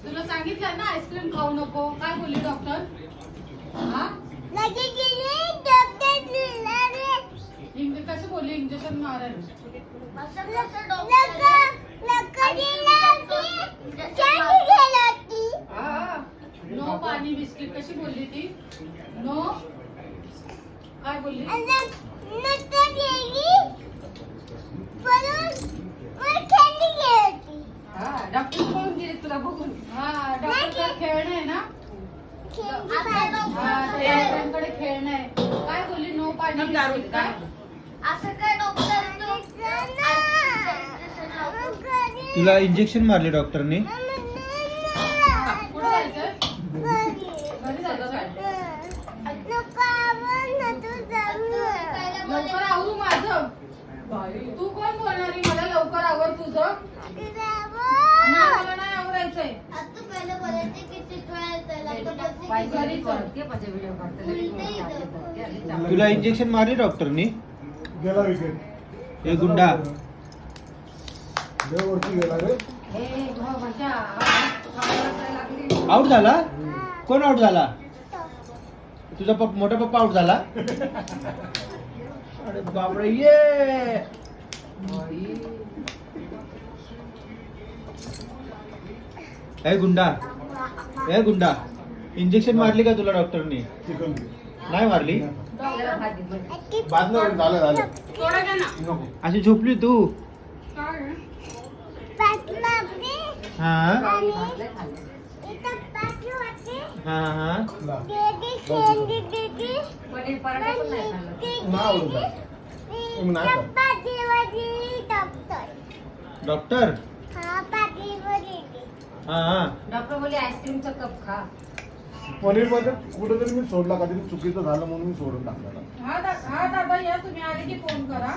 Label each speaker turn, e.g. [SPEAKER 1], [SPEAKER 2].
[SPEAKER 1] तुला सांगितलं ना आईस्क्रीम खाऊ नको. काय बोलली डॉक्टर? हा कसं बोलली? इंजेक्शन मारायला. नो पाणी बिस्किट. कशी बोलली ती? नो काय बोलली?
[SPEAKER 2] डॉक्टर बोलून गेले तुला बघून.
[SPEAKER 1] हा डॉक्टर खेळणं आहे ना. डॉक्टरांकडे खेळणं आहे. काय बोलली? नो पाणी बिस्किट. काय
[SPEAKER 3] असं काय डॉक्टर
[SPEAKER 4] तुला इंजेक्शन मारले डॉक्टरने?
[SPEAKER 1] कुठे जायचं? घरी जायचं. लवकर आवरू माझं. तू कोण बोलणारी मला लवकर आवर तुझं? मला नाही आवरायचंय.
[SPEAKER 4] तुला इंजेक्शन मारले डॉक्टरने?
[SPEAKER 5] गेला विकेट.
[SPEAKER 4] ए गुंडा,
[SPEAKER 5] वरती गेला रे.
[SPEAKER 4] आउट झाला? कोण आउट झाला? तुझा मोठा पप्पा आउट झाला? अरे बापरे, ये ए गुंडा, इंजेक्शन मारली का तुला डॉक्टरने?
[SPEAKER 5] चिकन
[SPEAKER 4] नाही मारली?
[SPEAKER 5] बाजूला झालं
[SPEAKER 1] थोडं घ्या ना.
[SPEAKER 5] नको.
[SPEAKER 4] अशी झोपली तू?
[SPEAKER 1] काय?
[SPEAKER 4] हा हा हा.
[SPEAKER 2] पनीर पराठा पण नाही खाल्लं.
[SPEAKER 5] नाही आवडत आहे. नाही खात.
[SPEAKER 4] डॉक्टर? हा हा.
[SPEAKER 2] डॉक्टर बोलले आईस्क्रीमचा कप खा.
[SPEAKER 5] पनीर मध्ये कुठेतरी मी सोडला कधी चुकीचं झालं म्हणून मी सोडून टाकलं.
[SPEAKER 1] हा दादा या तुम्ही आले की फोन करा.